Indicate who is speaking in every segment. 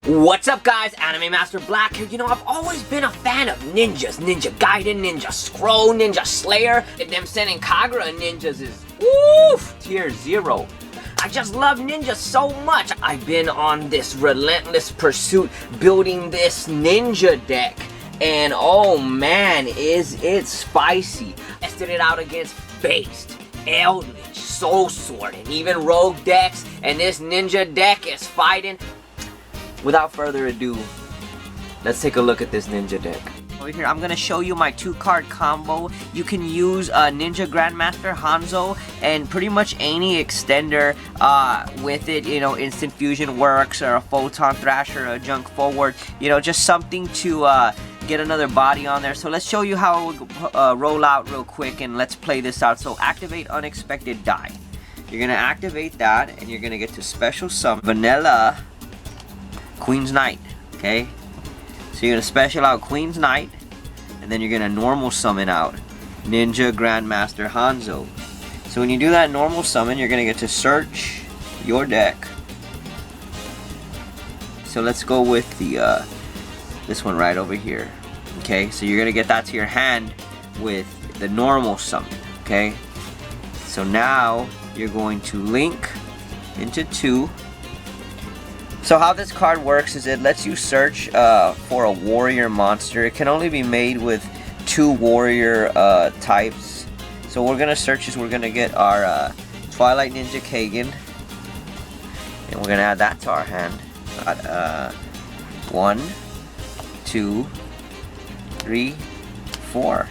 Speaker 1: What's up guys, Anime Master Black here. You know, I've always been a fan of ninjas. Ninja Gaiden, Ninja Scroll, Ninja Slayer. And them sending Kagura ninjas is, woof, tier 0. I just love ninjas so much. I've been on this relentless pursuit building this ninja deck. And oh man, is it spicy. I tested it out against Based, Eldritch, Soul Sword, and even Rogue decks. And this ninja deck is fighting. Without further ado, let's take a look at this ninja deck. Over here, I'm gonna show you my 2-card combo. You can use Ninja Grandmaster Hanzo and pretty much any extender with it. You know, Instant Fusion works, or a Photon Thrasher, or a Junk Forward. You know, just something to get another body on there. So let's show you how it will roll out real quick, and let's play this out. So activate Unexpected Die. You're gonna activate that, and you're gonna get to Special Summon Vanilla Queen's Knight, okay? So you're gonna special out Queen's Knight, and then you're gonna normal summon out Ninja Grandmaster Hanzo. So when you do that normal summon, you're gonna get to search your deck. So let's go with the this one right over here, okay? So you're gonna get that to your hand with the normal summon, okay? So now you're going to link into 2. So how this card works is it lets you search for a warrior monster. It can only be made with 2 warrior types. So what we're gonna search is we're gonna get our Twilight Ninja Kagan, and we're gonna add that to our hand. Got 1, 2, 3, 4.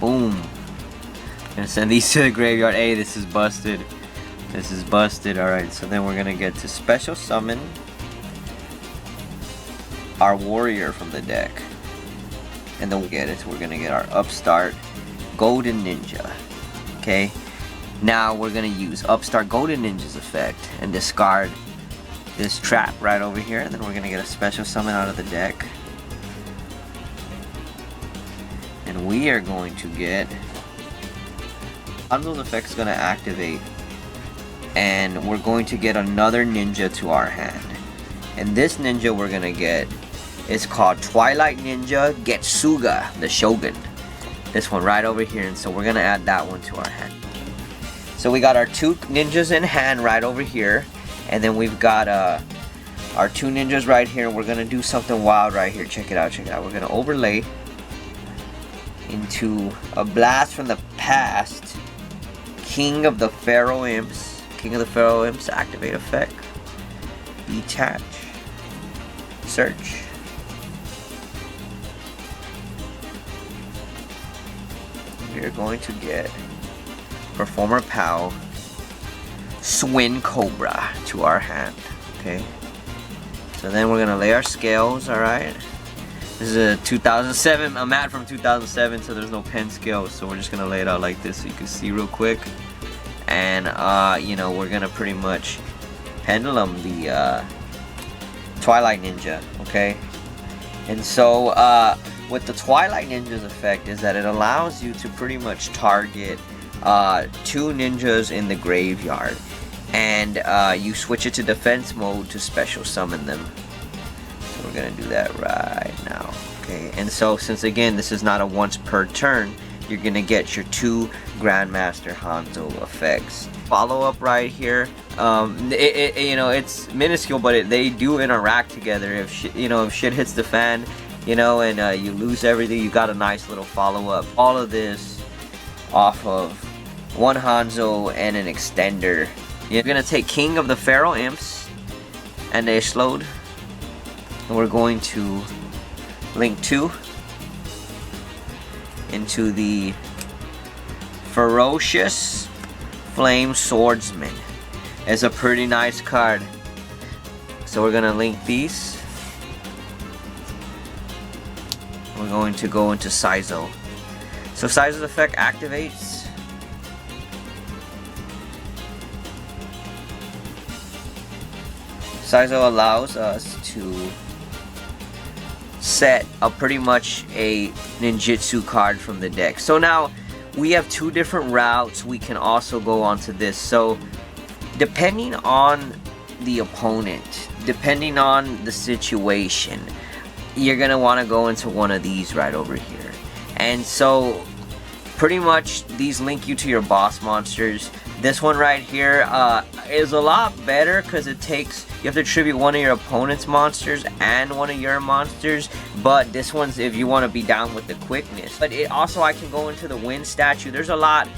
Speaker 1: Boom. I'm gonna send these to the graveyard. Hey, this is busted. This is busted. Alright, so then we're gonna get to special summon our warrior from the deck. And then we're gonna get our Upstart Golden Ninja. Okay? Now we're gonna use Upstart Golden Ninja's effect and discard this trap right over here. And then we're gonna get a special summon out of the deck. And we are going to get Hanzo's effect is gonna activate, and we're going to get another ninja to our hand. And this ninja we're gonna get is called Twilight Ninja Getsuga, the Shogun. This one right over here, and so we're gonna add that one to our hand. So we got our 2 ninjas in hand right over here, and then we've got our 2 ninjas right here. We're gonna do something wild right here. Check it out, check it out. We're gonna overlay into a Blast from the Past, King of the Pharaoh Imps. King of the Pharaoh Imps activate effect. Detach. Search. We're going to get Performer Pal Swin Cobra to our hand. Okay. So then we're gonna lay our scales, alright. This is a 2007, a mat from 2007, so there's no pen scale, so we're just gonna lay it out like this so you can see real quick. And you know, we're gonna pretty much pendulum the Twilight Ninja, okay? And so what the Twilight Ninja's effect is that it allows you to pretty much target 2 ninjas in the graveyard, and you switch it to defense mode to special summon them. So we're gonna do that right now, okay? And so since again this is not a once per turn, you're gonna get your 2 Grandmaster Hanzo effects. Follow up right here. You know, it's minuscule, but they do interact together. If shit hits the fan, you know, and you lose everything, you got a nice little follow up. All of this off of 1 Hanzo and an extender. You're gonna take King of the Pharaoh Imps and they slowed, and we're going to link 2 into the Ferocious Flame Swordsman. It's a pretty nice card. So we're gonna link these. We're going to go into Saizo. So Saizo's effect activates. Saizo allows us to set up pretty much a ninjutsu card from the deck. So now we have 2 different routes we can also go onto this. So depending on the opponent, depending on the situation, you're gonna want to go into one of these right over here. And so pretty much these link you to your boss monsters. This one right here is a lot better because it takes, you have to tribute one of your opponent's monsters and one of your monsters, but this one's if you want to be down with the quickness. But it also, I can go into the wind statue. There's a lot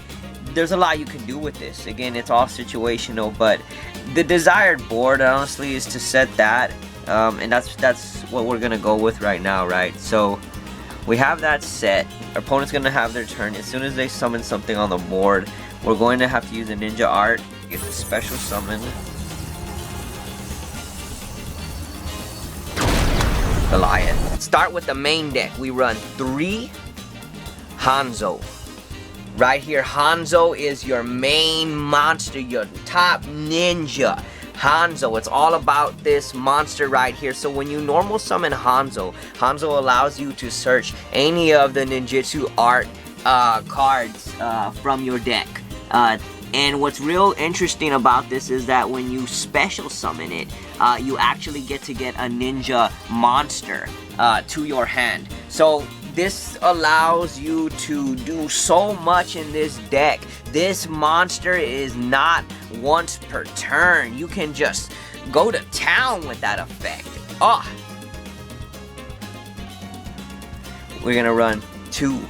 Speaker 1: you can do with this. Again, it's all situational, but the desired board honestly is to set that, and that's what we're gonna go with right now, right? So we have that set. Our opponent's gonna have their turn. As soon as they summon something on the board, we're going to have to use a ninja art, get the special summon Goliath. Start with the main deck. We run 3 Hanzo. Right here, Hanzo is your main monster, your top ninja. Hanzo, it's all about this monster right here. So when you normal summon Hanzo, Hanzo allows you to search any of the ninjutsu art cards from your deck. And what's real interesting about this is that when you special summon it, you actually get to get a ninja monster to your hand. So this allows you to do so much in this deck. This monster is not once per turn. You can just go to town with that effect. Oh. We're gonna run 2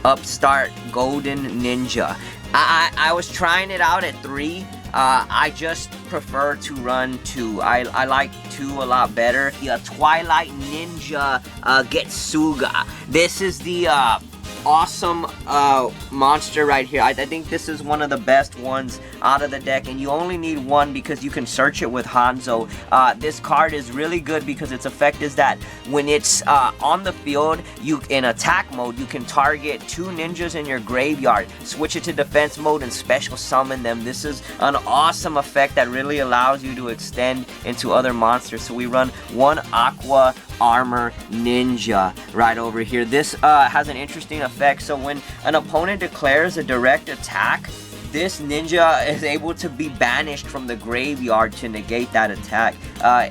Speaker 1: Upstart Golden Ninja. I was trying it out at 3. I just prefer to run 2. I like 2 a lot better. The Twilight Ninja Getsuga. This is the awesome monster right here. I think this is one of the best ones out of the deck, and you only need 1 because you can search it with Hanzo. This card is really good because its effect is that when it's on the field, you in attack mode, you can target 2 ninjas in your graveyard, switch it to defense mode, and special summon them. This is an awesome effect that really allows you to extend into other monsters. So we run 1 Aqua Armor Ninja right over here. This has an interesting effect. So when an opponent declares a direct attack, this ninja is able to be banished from the graveyard to negate that attack.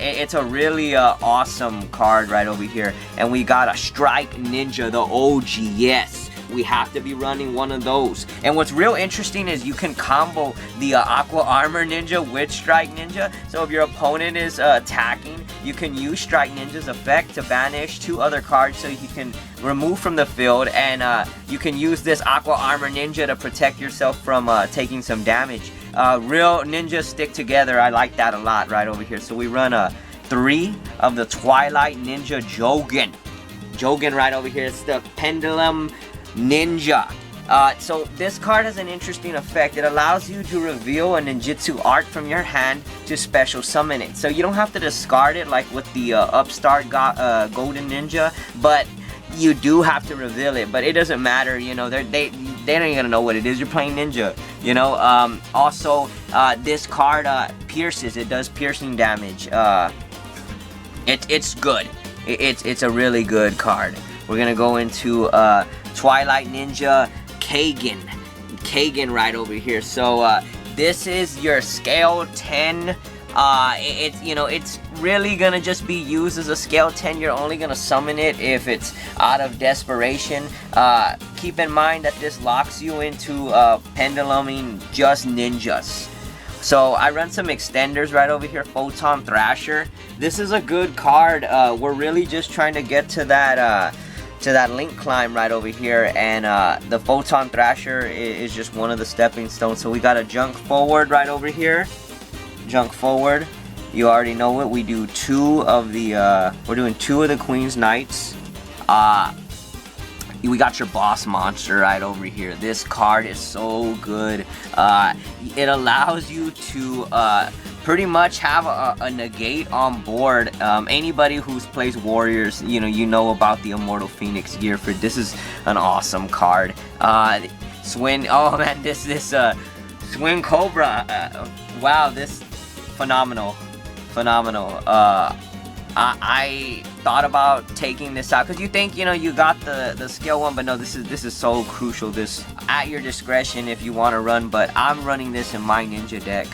Speaker 1: It's a really awesome card right over here. And we got a Strike Ninja, the OG. Yes, we have to be running one of those. And what's real interesting is you can combo the Aqua Armor Ninja with Strike Ninja. So if your opponent is attacking, you can use Strike Ninja's effect to banish 2 other cards so you can remove from the field, and you can use this Aqua Armor Ninja to protect yourself from taking some damage. Real ninjas stick together. I like that a lot right over here. So we run 3 of the Twilight Ninja Jogan. Jogan right over here. It's the Pendulum Ninja. So this card has an interesting effect. It allows you to reveal a ninjutsu art from your hand to special summon it. So you don't have to discard it like with the Upstart Golden Ninja, but you do have to reveal it. But it doesn't matter, you know, they ain't gonna know what it is. You're playing ninja, you know. Also, this card pierces. It does piercing damage. It's good. It's a really good card. We're gonna go into Twilight Ninja Kagan right over here. So this is your scale 10. It's really gonna just be used as a scale 10. You're only gonna summon it if it's out of desperation. Keep in mind that this locks you into penduluming just ninjas. So I run some extenders right over here. Photon Thrasher. This is a good card. We're really just trying to get to that link climb right over here, and the Photon Thrasher is just one of the stepping stones. So we got a Junk Forward right over here. Junk Forward, you already know it. We do 2 of the we're doing 2 of the Queen's Knights. We got your boss monster right over here. This card is so good. It allows you to pretty much have a negate on board. Anybody who plays Warriors, you know about the Immortal Phoenix gear. For this is an awesome card. Swing. Oh man, this Swing Cobra. Wow, this phenomenal. I thought about taking this out because you think you got the scale 1, but no, this is so crucial. This at your discretion if you want to run, but I'm running this in my ninja deck.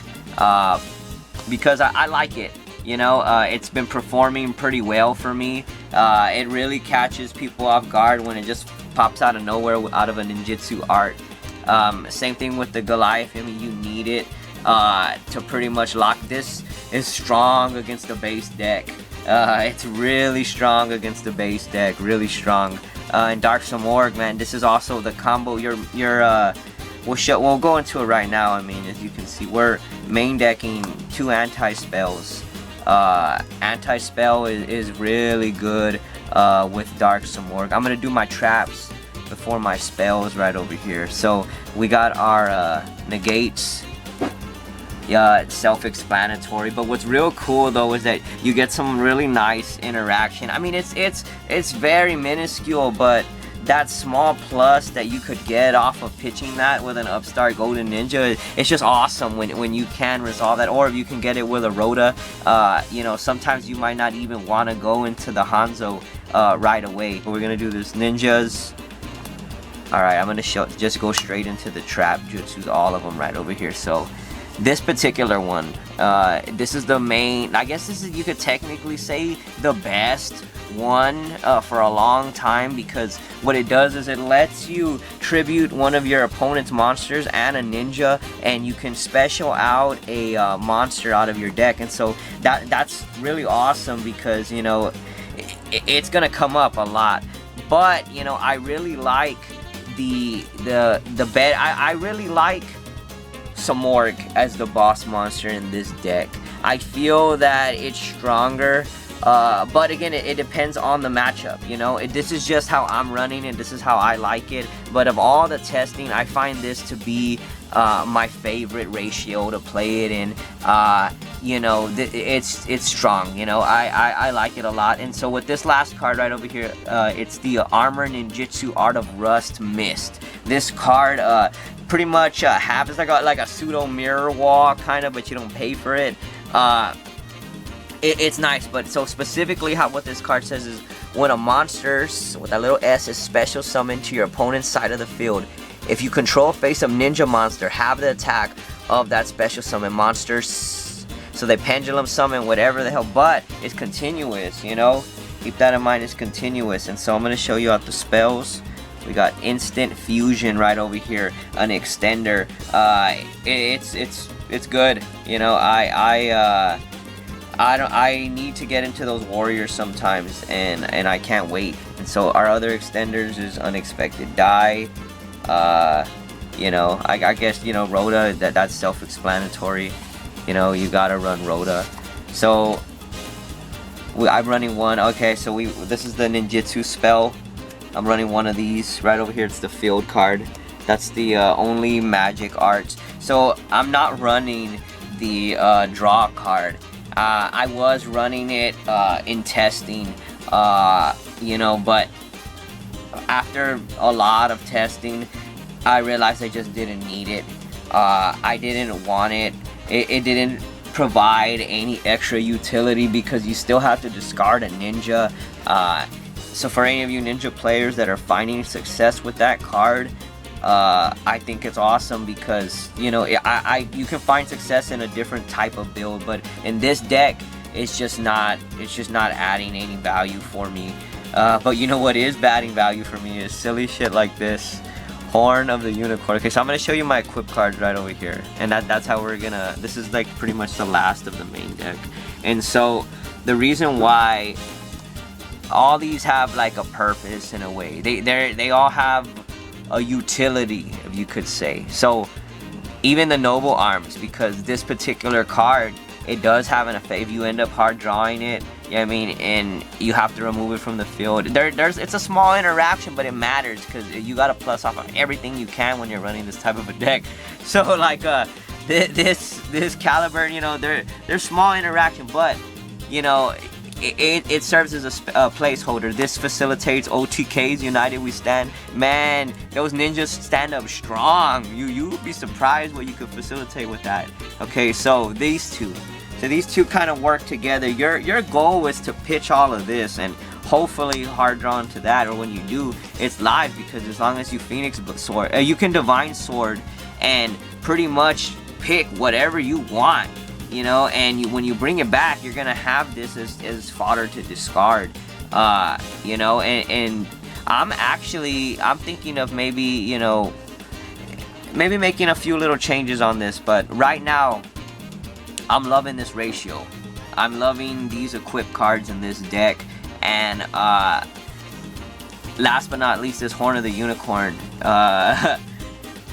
Speaker 1: because I like it. You know, it's been performing pretty well for me. It really catches people off guard when it just pops out of nowhere out of a ninjutsu art. Same thing with the Goliath. I mean, you need it to pretty much lock. This is strong against the base deck. It's really strong against the base deck, really strong. And Dark Samorg, man, this is also the combo. We'll go into it right now. I mean, as you can see, we're main decking 2 anti-spells. Anti-spell is really good with Dark Samorg. I'm gonna do my traps before my spells right over here. So we got our negates. Yeah, it's self-explanatory, but what's real cool though is that you get some really nice interaction. I mean, it's very minuscule, but that small plus that you could get off of pitching that with an Upstart Golden Ninja, it's just awesome when you can resolve that, or if you can get it with a Rhoda. You know, sometimes you might not even want to go into the Hanzo right away. But we're gonna do this ninjas. Alright, I'm gonna just go straight into the trap jutsus, all of them right over here. So this particular one, this is the main, I guess this is, you could technically say, the best one for a long time, because what it does is it lets you tribute one of your opponent's monsters and a ninja, and you can special out a monster out of your deck. And so that's really awesome, because you know it's gonna come up a lot. But you know, I really like the bed. I really like Samorg as the boss monster in this deck. I feel that it's stronger, but again, it depends on the matchup. You know, this is just how I'm running and this is how I like it. But of all the testing, I find this to be my favorite ratio to play it in. You know, it's strong. You know, I like it a lot. And so with this last card right over here, it's the Armor Ninjutsu Art of Rust Mist. This card pretty much it's like a pseudo mirror wall kind of, but you don't pay for it. It's nice. But so specifically what this card says is, when a monster with that little S is special summoned to your opponent's side of the field, if you control face-up ninja monster, have the attack of that special summon monster. So they pendulum summon whatever the hell, but it's continuous, you know? Keep that in mind, it's continuous. And so I'm going to show you out the spells. We got instant fusion right over here, an extender. It's good. You know, I need to get into those warriors sometimes, and I can't wait. And so our other extenders is unexpected die. You know, I guess, you know, Rhoda, that's self-explanatory. You know, you gotta run Rhoda. So I'm running one. Okay, so this is the ninjutsu spell. I'm running one of these right over here. It's the field card. That's the only magic arts. So I'm not running the draw card. I was running it in testing, you know, but after a lot of testing, I realized I just didn't need it. I didn't want it. It didn't provide any extra utility, because you still have to discard a ninja. So for any of you ninja players that are finding success with that card, I think it's awesome, because you know, you can find success in a different type of build, but in this deck, it's just not adding any value for me. But you know what is adding value for me is silly shit like this. Horn of the Unicorn. Okay, so I'm gonna show you my equip cards right over here, and that's how we're gonna. This is like pretty much the last of the main deck, and so the reason why all these have like a purpose in a way. They all have a utility, if you could say. So even the Noble Arms, because this particular card, it does have an effect. If you end up hard drawing it, you know what I mean, and you have to remove it from the field, it's a small interaction, but it matters, because you gotta plus off on everything you can when you're running this type of a deck. So like this caliber, you know, they're small interaction, but you know, it serves as a placeholder. This facilitates OTKs, United We Stand. Man, those ninjas stand up strong. You would be surprised what you could facilitate with that. Okay, so these two kind of work together. Your goal is to pitch all of this and hopefully hard drawn to that, or when you do, it's live, because as long as you Phoenix Sword, you can Divine Sword and pretty much pick whatever you want. you know, and when you bring it back, you're gonna have this as fodder to discard, you know, and I'm thinking of maybe, you know, maybe making a few little changes on this, but right now, I'm loving this ratio. I'm loving these equip cards in this deck, and last but not least, this Horn of the Unicorn.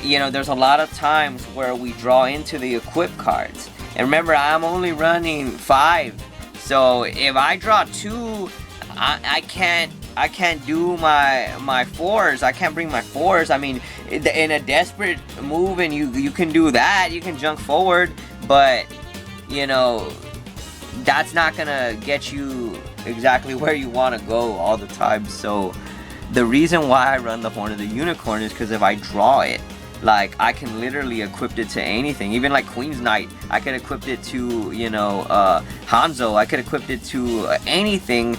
Speaker 1: You know, there's a lot of times where we draw into the equip cards, and remember, I'm only running 5, so if I draw 2, I can't do my 4s. I can't bring my 4s. I mean, in a desperate move, and you can do that. You can junk forward, but you know, that's not gonna get you exactly where you want to go all the time. So the reason why I run the Horn of the Unicorn is because if I draw it, like, I can literally equip it to anything. Even like Queen's Knight, I could equip it to, you know, Hanzo. I could equip it to anything,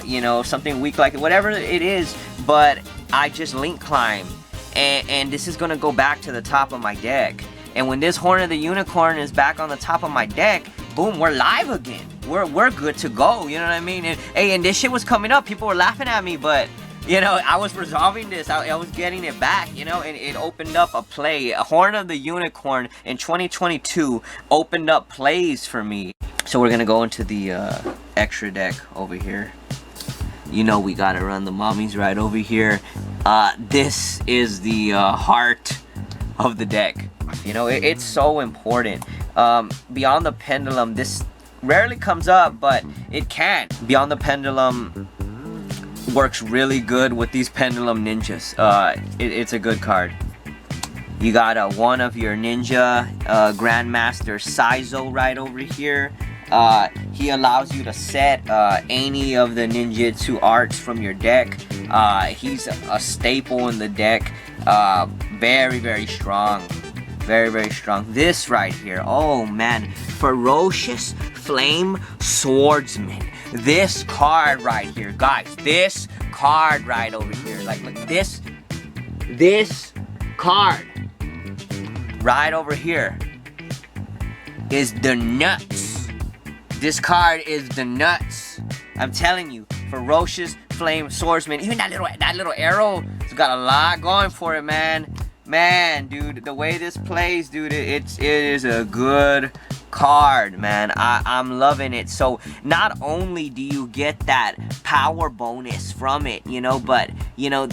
Speaker 1: you know, something weak like it, whatever it is. But I just link climb, and this is gonna go back to the top of my deck. And when this Horn of the Unicorn is back on the top of my deck, boom, we're live again. We're good to go, you know what I mean? And hey, and this shit was coming up. People were laughing at me, but you know, I was resolving this. I was getting it back, you know, and it opened up a play. A Horn of the Unicorn in 2022 opened up plays for me. So we're gonna go into the extra deck over here. You know, we gotta run the Mommy's Ride over here. This is the heart of the deck. You know, it's so important. Beyond the Pendulum, this rarely comes up, but it can. Beyond the Pendulum works really good with these Pendulum Ninjas. It's a good card. You got one of your Ninja Grandmaster Saizo right over here. He allows you to set any of the ninjutsu arts from your deck. He's a staple in the deck. Very, very strong. Very, very strong. This right here, oh man, Ferocious Flame Swordsman. This card right here, guys, this card right over here, like this card right over here is the nuts. This card is the nuts. I'm telling you, Ferocious Flame Swordsman. Even that little arrow, it's got a lot going for it, man. Man, dude, the way this plays, dude, it is a good card, man. I'm loving it. So not only do you get that power bonus from it, you know, but you know,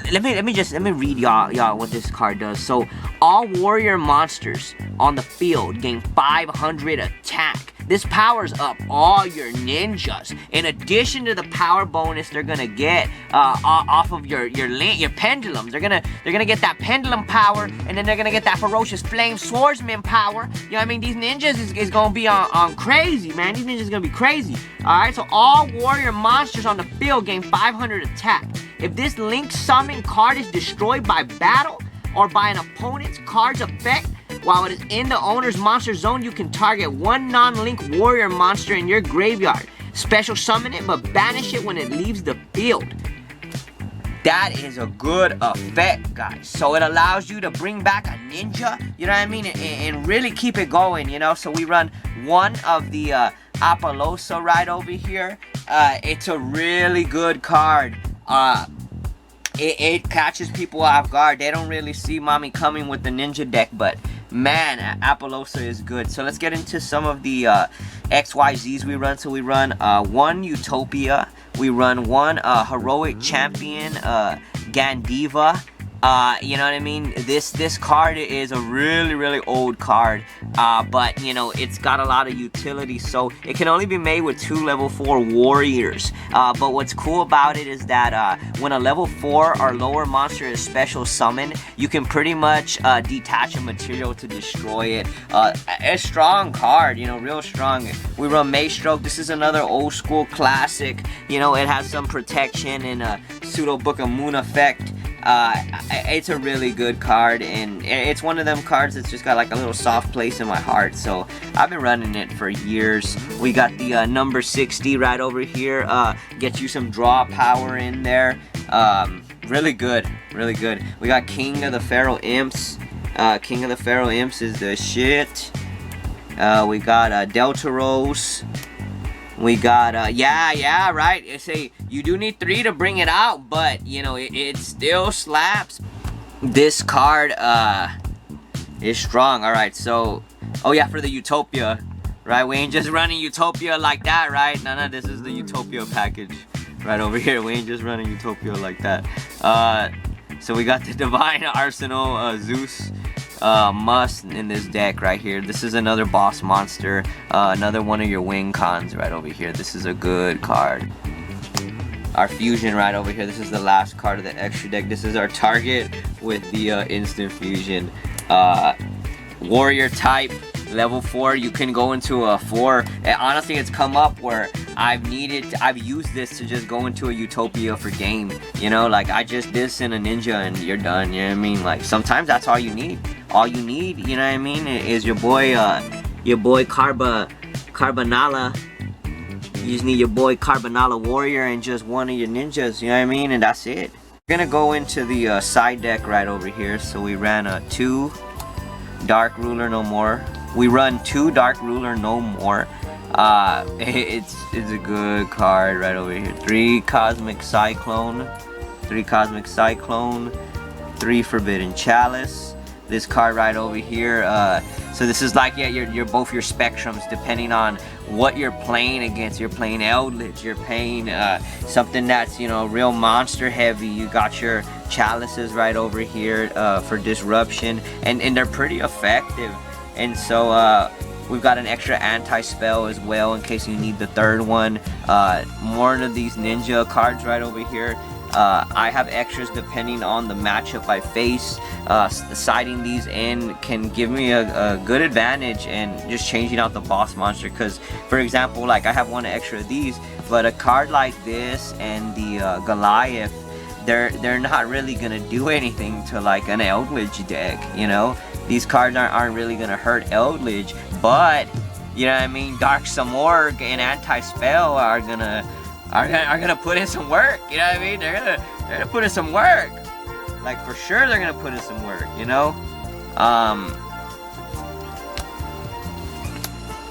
Speaker 1: let me read y'all what this card does. So all warrior monsters on the field gain 500 attack. This powers up all your ninjas. In addition to the power bonus they're gonna get off of your pendulums, they're gonna get that pendulum power, and then they're gonna get that Ferocious Flame Swordsman power. You know what I mean? These ninjas is gonna be on crazy, man. These ninjas is gonna be crazy. All right, so all warrior monsters on the field gain 500 attack. If this link summon card is destroyed by battle or by an opponent's card's effect, while it is in the owner's monster zone, you can target one non-link warrior monster in your graveyard. Special summon it, but banish it when it leaves the field. That is a good effect, guys. So it allows you to bring back a ninja, you know what I mean, and really keep it going, you know. So we run one of the Apollousa right over here. It's a really good card. It catches people off guard. They don't really see Mommy coming with the ninja deck, but man, Apollousa is good. So let's get into some of the XYZs we run. So we run one Utopia. We run one Heroic Champion Gandiva. You know what I mean? This card is a really old card, but you know, it's got a lot of utility, so it can only be made with 2 level 4 warriors. But what's cool about it is that when a level 4 or lower monster is special summoned, you can pretty much detach a material to destroy it. A strong card, you know, real strong. We run Maestroke. This is another old school classic. You know, it has some protection and a pseudo Book of Moon effect. It's a really good card, and it's one of them cards that's just got like a little soft place in my heart, so I've been running it for years. We got the number 60 right over here. Get you some draw power in there. Really good, really good. We got King of the Feral Imps. King of the Feral Imps is the shit. We got Deltaros. We got yeah, right. Say you do need 3 to bring it out, but you know it still slaps. This card is strong. All right, so oh yeah, for the Utopia, right? We ain't just running Utopia like that, right? No, this is the Utopia package right over here. We ain't just running Utopia like that. So we got the Divine Arsenal Zeus must in this deck right here. This is another boss monster, another one of your wing cons right over here. This is a good card. Our fusion right over here. This is the last card of the extra deck. This is our target with the instant fusion. Warrior type, level 4. You can go into a 4. And honestly, it's come up where I've used this to just go into a Utopia for game. You know, like I just this in a ninja and you're done. You know what I mean? Like sometimes that's all you need. All you need, you know what I mean, is your boy Carbonala. You just need your boy Carbonala Warrior and just one of your ninjas, you know what I mean, and that's it. We're gonna go into the side deck right over here. So we ran 2 Dark Ruler No More. We run 2 Dark Ruler No More. It's a good card right over here. 3 Cosmic Cyclone, 3 Cosmic Cyclone, 3 Forbidden Chalice. This card right over here, so this is like, yeah, you're both your spectrums depending on what you're playing against. You're playing Eldritch, you're playing something that's, you know, real monster heavy. You got your chalices right over here for disruption, and they're pretty effective. And so we've got an extra anti-spell as well in case you need the 3rd one. More of these ninja cards right over here. I have extras depending on the matchup I face. Siding these in can give me a good advantage and just changing out the boss monster. Because, for example, like I have 1 extra of these, but a card like this and the Goliath, they're not really gonna do anything to like an Eldritch deck. You know, these cards aren't really gonna hurt Eldritch, but you know what I mean. Dark Samorg and anti-spell are gonna put in some work, you know what I mean? They're gonna put in some work. Like for sure they're gonna put in some work, you know?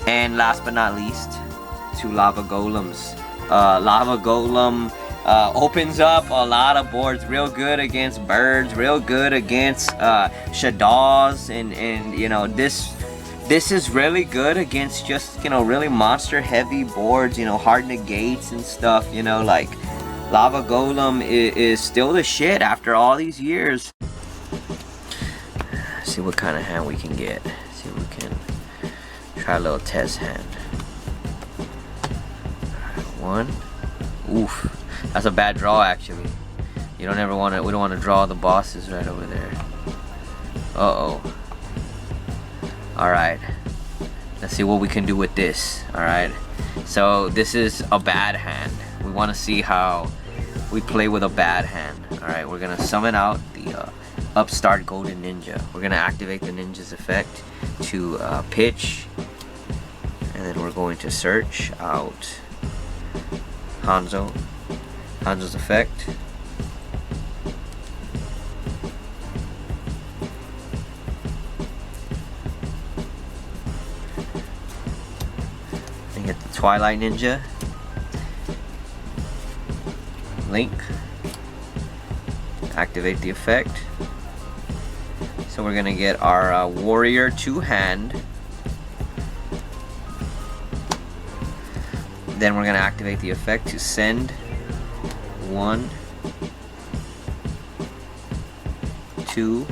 Speaker 1: And last but not least, 2 Lava Golems. Lava Golem opens up a lot of boards. Real good against birds, real good against Shadows, and you know, this is really good against just, you know, really monster heavy boards, you know, hard negates and stuff, you know, like Lava Golem is still the shit after all these years. See what kind of hand we can get. See if we can try a little test hand. 1. Oof. That's a bad draw actually. You don't ever want to, we don't want to draw the bosses right over there. Uh-oh. Alright, let's see what we can do with this. Alright, so this is a bad hand. We want to see how we play with a bad hand. Alright, we're going to summon out the Upstart Golden Ninja. We're going to activate the ninja's effect to pitch. And then we're going to search out Hanzo's effect. Get the Twilight Ninja, Link, activate the effect. So we're gonna get our Warrior 2-hand. Then we're gonna activate the effect to send 1, 2,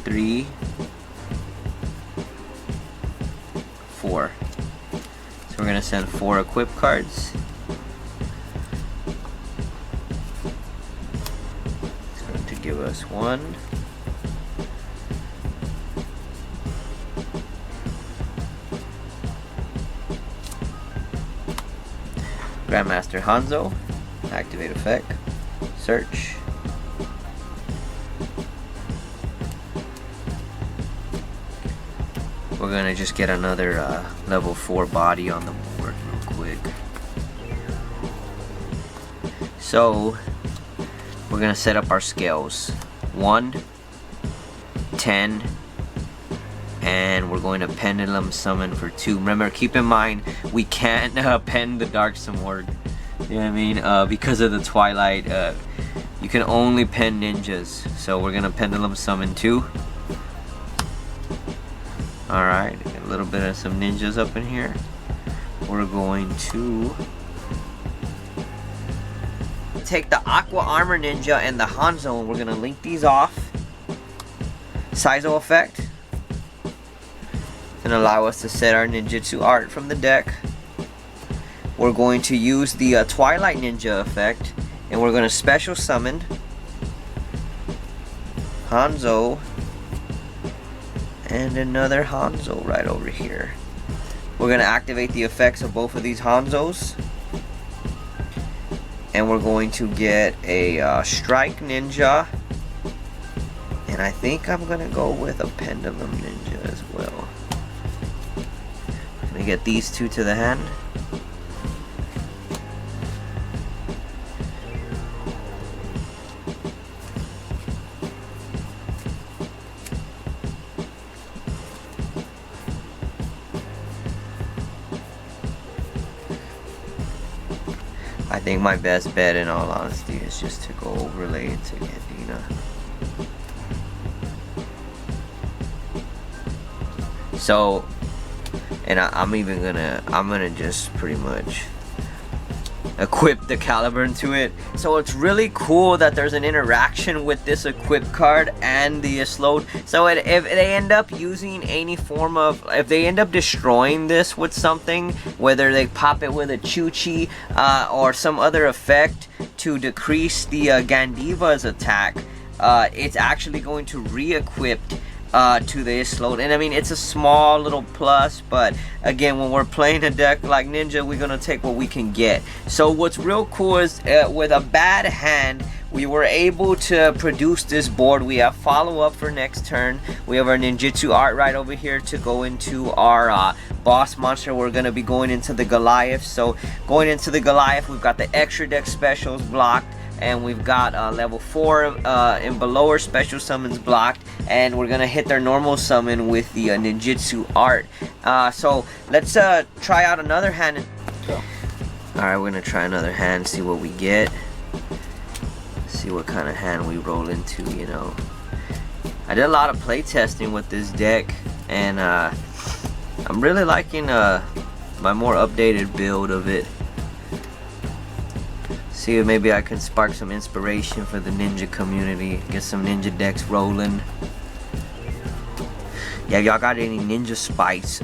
Speaker 1: 3, 4. So we're gonna send 4 equip cards. It's going to give us 1. Grandmaster Hanzo, activate effect, search. We're gonna just get another level 4 body on the board real quick. So we're gonna set up our scales: 1, 10, and we're going to pendulum summon for 2. Remember, keep in mind, we can't pen the Dark Sword. You know what I mean? Because of the Twilight, you can only pen ninjas. So we're gonna pendulum summon 2. Alright, a little bit of some ninjas up in here. We're going to take the Aqua Armor Ninja and the Hanzo, and we're gonna link these off. Saizo effect. And allow us to set our ninjutsu art from the deck. We're going to use the Twilight Ninja effect, and we're going to special summon Hanzo and another Hanzo right over here. We're going to activate the effects of both of these Hanzos, and we're going to get a Strike Ninja, and I think I'm going to go with a Pendulum Ninja as well. Let me get these 2 to the hand. I think my best bet, in all honesty, is just to go overlay into Gandina. So, and I'm gonna just pretty much equip the Caliburn to it. So it's really cool that there's an interaction with this equip card and the Slowed. So if they end up using any form of, if they end up destroying this with something, whether they pop it with a Chuchi or some other effect to decrease the Gandiva's attack, it's actually going to re-equip to the Slowed. And I mean, it's a small little plus, but again, when we're playing a deck like Ninja, we're gonna take what we can get. So what's real cool is with a bad hand, we were able to produce this board. We have follow-up for next turn. We have our ninjutsu art right over here to go into our boss monster. We're gonna be going into the Goliath. So going into the Goliath, we've got the extra deck specials blocked, and we've got level 4 and below our special summons blocked, and we're gonna hit their normal summon with the ninjutsu art. So let's try out another hand. Alright, we're gonna try another hand, see what we get, see what kind of hand we roll into. You know, I did a lot of play testing with this deck, and I'm really liking my more updated build of it. See if maybe I can spark some inspiration for the ninja community, get some ninja decks rolling. Yeah, y'all got any ninja spice,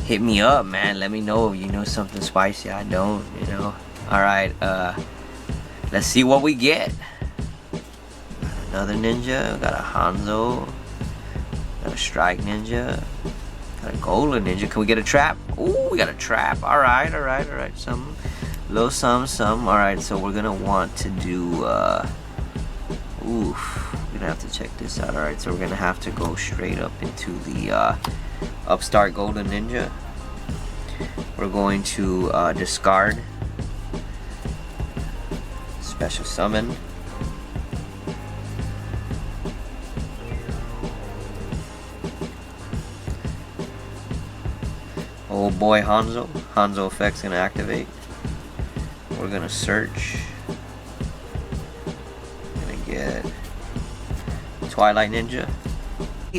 Speaker 1: hit me up, man. Let me know if you know something spicy. I don't, you know. Alright, let's see what we get. Got another ninja, got a Hanzo, got a Strike Ninja, got a Golden Ninja. Can we get a trap? Ooh, we got a trap. Alright, alright, alright. Some low some. Alright, so we're gonna want to do we're gonna have to check this out. Alright, so we're gonna have to go straight up into the Upstart Golden Ninja. We're going to discard, special summon, oh boy, Hanzo effect's gonna activate. We're gonna search. Gonna get Twilight Ninja.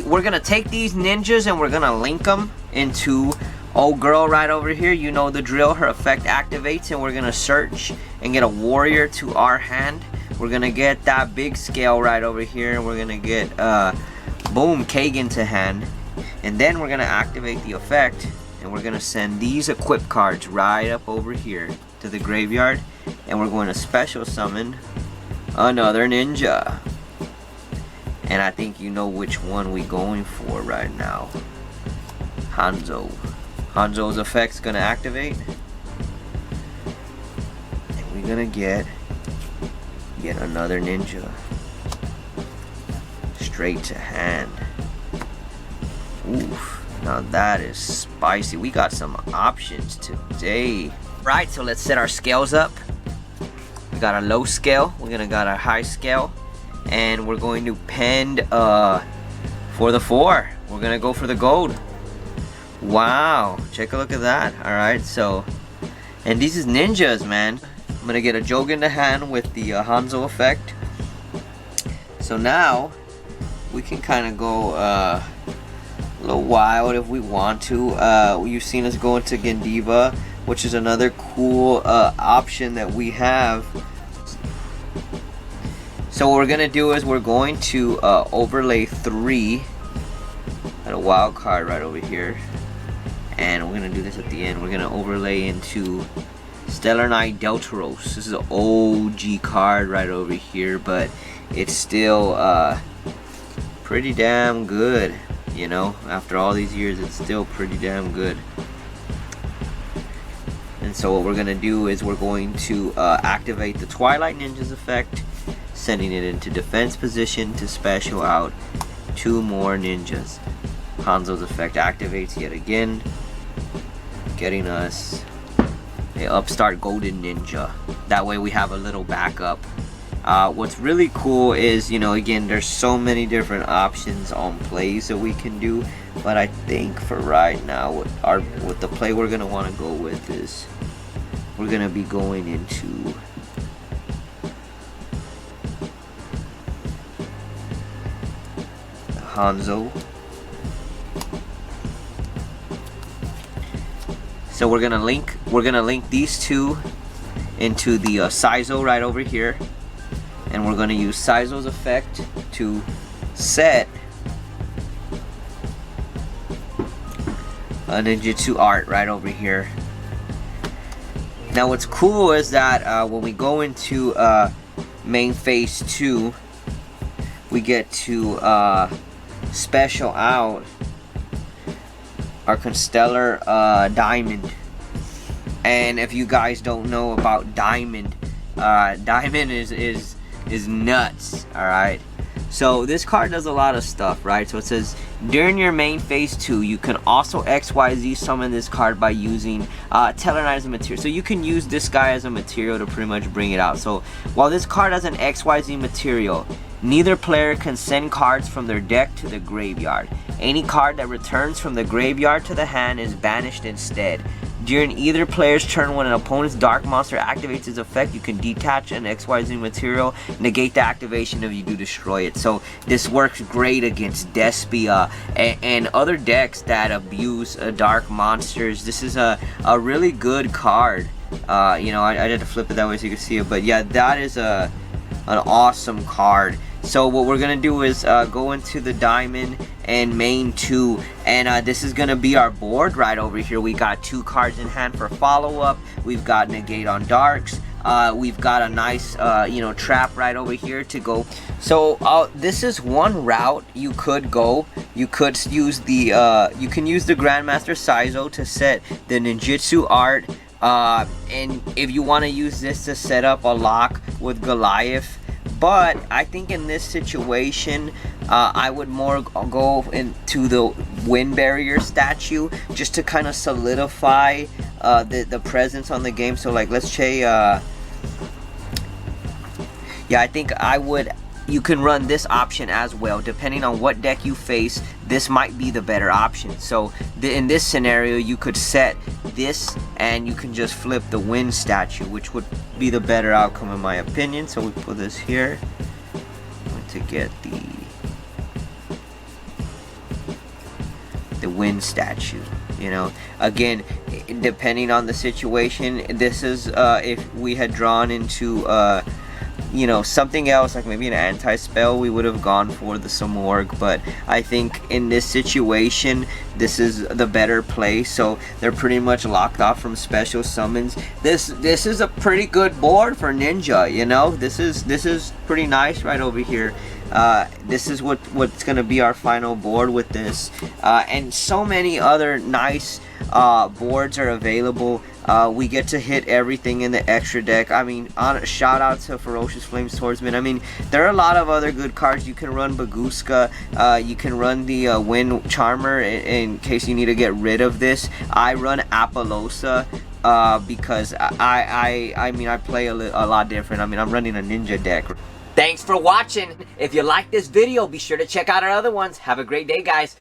Speaker 1: We're gonna take these ninjas and we're gonna link them into old girl right over here. You know the drill. Her effect activates, and we're gonna search and get a warrior to our hand. We're gonna get that big scale right over here, and we're gonna get boom, Kagan to hand, and then we're gonna activate the effect, and we're gonna send these equip cards right up over here to the graveyard, and we're going to special summon another ninja. And I think you know which one we going for right now. Hanzo. Hanzo's effect's gonna activate, and we're gonna get yet another ninja straight to hand. Oof, now that is spicy. We got some options today. Right, so let's set our scales up. We got our low scale, we're gonna got our high scale, and we're going to pend for the 4. we're gonna go for the gold. Wow, check a look at that. Alright, so, and these is ninjas, man. I'm gonna get a Jogan in the hand with the Hanzo effect. So now we can kind of go a little wild if we want to. You've seen us go into Gendiva, which is another cool option that we have. So what we're gonna do is we're going to overlay 3 at a wild card right over here, and we're gonna do this at the end. We're gonna overlay into Stellar Knight Deltaros. This is an OG card right over here, but it's still pretty damn good, you know. After all these years, it's still pretty damn good. And so what we're gonna do is we're going to activate the Twilight Ninjas effect, sending it into defense position to special out 2 more ninjas. Hanzo's effect activates yet again, getting us a Upstart Golden Ninja. That way we have a little backup. What's really cool is, you know, again, there's so many different options on plays that we can do, but I think for right now, what the play we're gonna want to go with is we're gonna be going into Hanzo. So we're gonna link these 2 into the Saizo right over here, and we're gonna use Saizo's effect to set a ninjutsu art right over here. Now what's cool is that when we go into main phase 2, we get to special out our Constellar Diamond. And if you guys don't know about Diamond, Diamond is nuts. Alright, so this card does a lot of stuff, right? So it says during your main phase 2, you can also XYZ summon this card by using Stellar Knight as a material. So you can use this guy as a material to pretty much bring it out. So while this card has an XYZ material, neither player can send cards from their deck to the graveyard. Any card that returns from the graveyard to the hand is banished instead. During either player's turn, when an opponent's Dark Monster activates its effect, you can detach an XYZ material, negate the activation if you do destroy it. So this works great against Despia and other decks that abuse Dark Monsters. This is a really good card. You know, I had to flip it that way so you can see it, but yeah, that is an awesome card. So what we're gonna do is go into the Diamond and main 2, and this is gonna be our board right over here. We got 2 cards in hand for follow-up. We've got negate on darks. We've got a nice you know, trap right over here to go. So this is one route you could go. You could use the you can use the Grandmaster Saizo to set the ninjutsu art, and if you want to use this to set up a lock with Goliath. But I think in this situation, I would more go into the Wind Barrier statue just to kind of solidify the presence on the game. So like, let's say, yeah, I think you can run this option as well. Depending on what deck you face, this might be the better option. So in this scenario, you could set this and you can just flip the Wind statue, which would be the better outcome in my opinion. So we put this here. I'm going to get the Wind statue. You know, again, depending on the situation, this is if we had drawn into you know, something else, like maybe an anti-spell, we would have gone for the Samorg, but I think in this situation, this is the better play. So they're pretty much locked off from special summons. This is a pretty good board for Ninja, you know. This is pretty nice right over here. This is what's gonna be our final board with this, and so many other nice boards are available. We get to hit everything in the extra deck. I mean, shout out to Ferocious Flame Swordsman. I mean, there are a lot of other good cards. You can run Baguska. You can run the Wind Charmer in case you need to get rid of this. I run Apollosa because I mean, I play a lot different. I mean, I'm running a ninja deck. Thanks for watching. If you like this video, be sure to check out our other ones. Have a great day, guys.